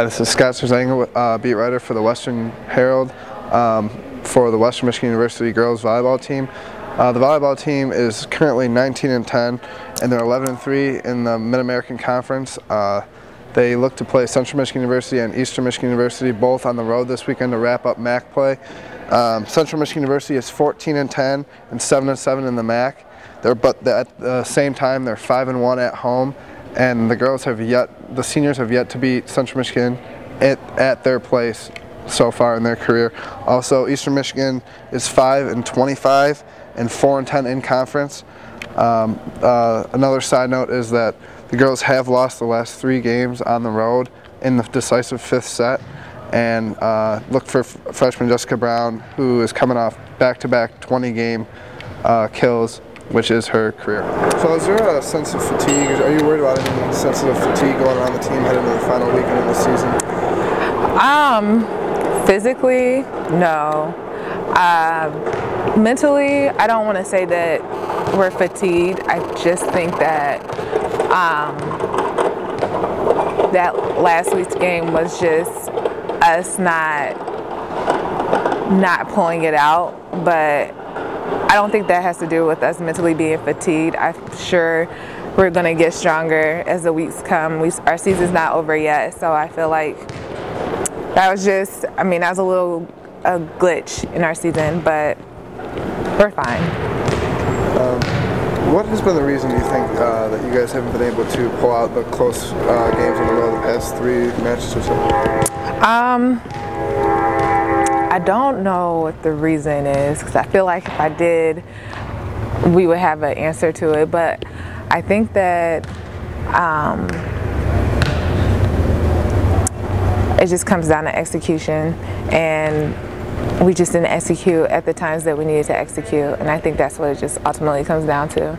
Hi, this is Scott Sierzenga, beat writer for the Western Herald for the Western Michigan University girls volleyball team. The volleyball team is currently 19-10, and they're 11-3 in the Mid-American Conference. They look to play Central Michigan University and Eastern Michigan University both on the road this weekend to wrap up MAC play. Central Michigan University is 14-10 and 7-7 in the MAC. But at the same time, they're 5-1 at home, and the seniors have yet to beat Central Michigan at their place so far in their career. Also, Eastern Michigan is 5-25 and 4-10 in conference. Another side note is that the girls have lost the last 3 games on the road in the decisive 5th set, and look for freshman Jessica Brown, who is coming off back-to-back 20-game kills, which is her career. So is there a sense of fatigue? Are you worried about any sense of fatigue going around the team heading into the final weekend of the season? Physically, no. Mentally, I don't want to say that we're fatigued. I just think that that last week's game was just us not pulling it out, but I don't think that has to do with us mentally being fatigued. I'm sure we're going to get stronger as the weeks come. Our season's not over yet, so I feel like that was just, that was a glitch in our season, but we're fine. What has been the reason, you think, that you guys haven't been able to pull out the close games in a row the past 3 matches or so? I don't know what the reason is, because I feel like if I did, we would have an answer to it. But I think that it just comes down to execution, and we just didn't execute at the times that we needed to execute, and I think that's what it just ultimately comes down to.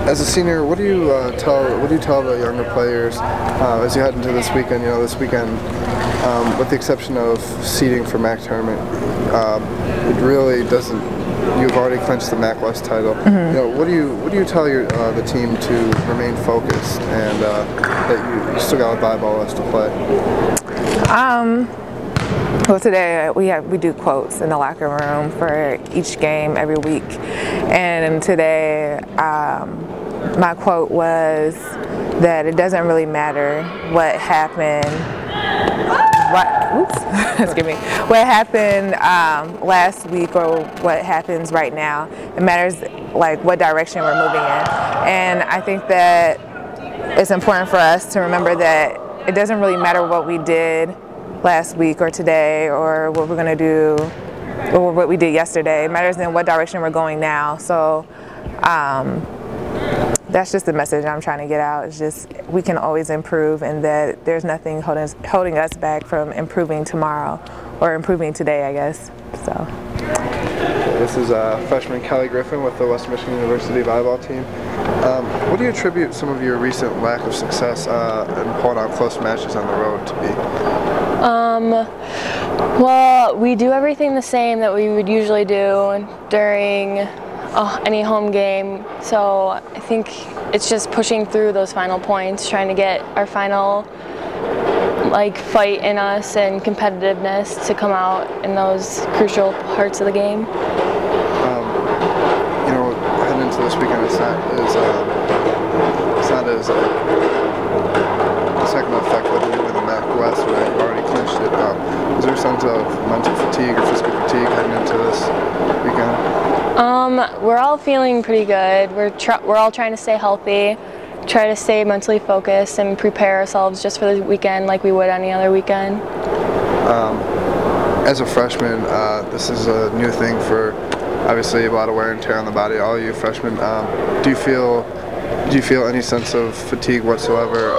As a senior, what do you tell the younger players as you head into this weekend? With the exception of seeding for MAC tournament, it really doesn't. You've already clinched the MAC West title. Mm-hmm. What do you tell the team to remain focused and that you still got a volleyball left to play? Well, today we do quotes in the locker room for each game every week, and today my quote was that it doesn't really matter what happened. What happened last week or what happens right now. It matters like what direction we're moving in, and I think that it's important for us to remember that it doesn't really matter what we did last week or today or what we're going to do or what we did yesterday. It matters in what direction we're going now. So that's just the message I'm trying to get out. It's just we can always improve, and that there's nothing holding us back from improving tomorrow or improving today, I guess. So. This is freshman Kelly Griffin with the Western Michigan University volleyball team. What do you attribute some of your recent lack of success in pulling out close matches on the road to be? Well, we do everything the same that we would usually do during any home game, so I think it's just pushing through those final points, trying to get our final fight in us and competitiveness to come out in those crucial parts of the game. Heading into this weekend, it's not as second effect whether you win the MAC West or you've already clinched it. Is there a sense of mental fatigue or physical fatigue heading into this weekend? We're all feeling pretty good. We're all trying to stay healthy, try to stay mentally focused, and prepare ourselves just for the weekend like we would any other weekend. As a freshman, this is a new thing for obviously a lot of wear and tear on the body. All you freshmen, do you feel any sense of fatigue whatsoever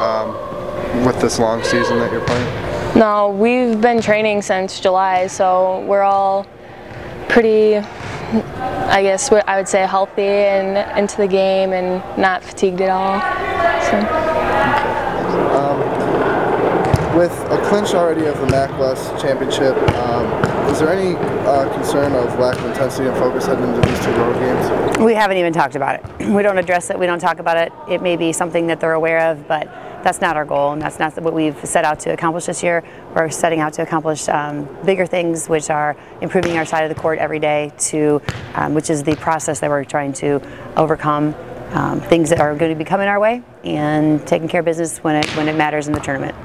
with this long season that you're playing? No, we've been training since July, so we're all pretty, I guess I would say, healthy and into the game and not fatigued at all. So. With a clinch already of the MAC West championship, is there any concern of lack of intensity and focus heading into these 2 road games? We haven't even talked about it. We don't address it. We don't talk about it. It may be something that they're aware of, but that's not our goal, and that's not what we've set out to accomplish this year. We're setting out to accomplish bigger things, which are improving our side of the court every day, which is the process that we're trying to overcome things that are going to be coming our way, and taking care of business when it matters in the tournament.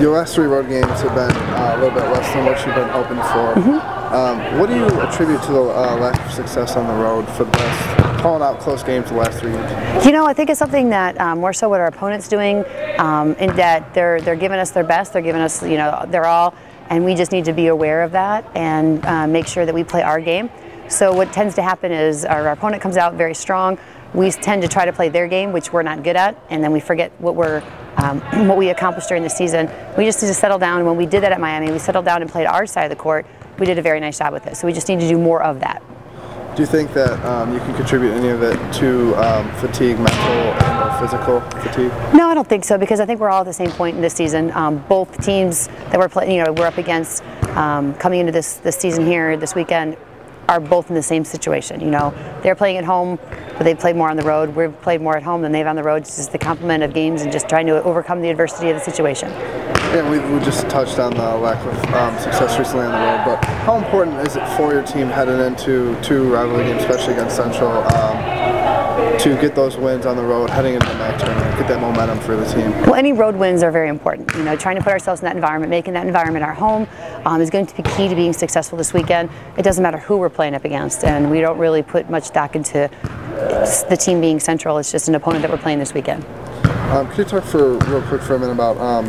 Your last 3 road games have been a little bit less than what you've been hoping for. What do you attribute to the lack of success on the road for the best, calling out close games the last 3 years? You know, I think it's something that more so what our opponent's doing, in that they're giving us their best, they're giving us, you know, their all, and we just need to be aware of that and make sure that we play our game. So what tends to happen is our opponent comes out very strong. We tend to try to play their game, which we're not good at, and then we forget what we accomplished during the season. We just need to settle down. And when we did that at Miami, we settled down and played our side of the court. We did a very nice job with it. So we just need to do more of that. Do you think that you can contribute any of it to fatigue, mental and or physical fatigue? No, I don't think so, because I think we're all at the same point in this season. Both teams that we're playing, you know, we're up against coming into this season here this weekend, are both in the same situation. You know, they're playing at home, but they play more on the road. We've played more at home than they've on the road. It's just the complement of games and just trying to overcome the adversity of the situation. Yeah, we just touched on the lack of success recently on the road, but how important is it for your team heading into 2 rivalry games, especially against Central, to get those wins on the road, heading into the MAC tournament, get that momentum for the team? Well, any road wins are very important. You know, trying to put ourselves in that environment, making that environment our home, is going to be key to being successful this weekend. It doesn't matter who we're playing up against, and we don't really put much stock into the team being Central. It's just an opponent that we're playing this weekend. Could you talk real quick for a minute about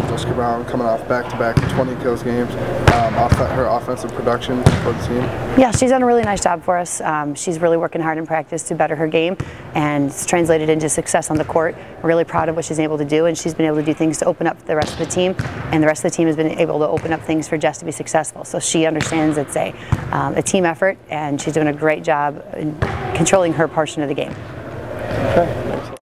Jessica Brown coming off back-to-back 20 kills games, her offensive production for the team? Yeah, she's done a really nice job for us. She's really working hard in practice to better her game, and it's translated into success on the court. We're really proud of what she's able to do, and she's been able to do things to open up the rest of the team, and the rest of the team has been able to open up things for Jess to be successful. So she understands it's a team effort, and she's doing a great job in controlling her portion of the game. Okay.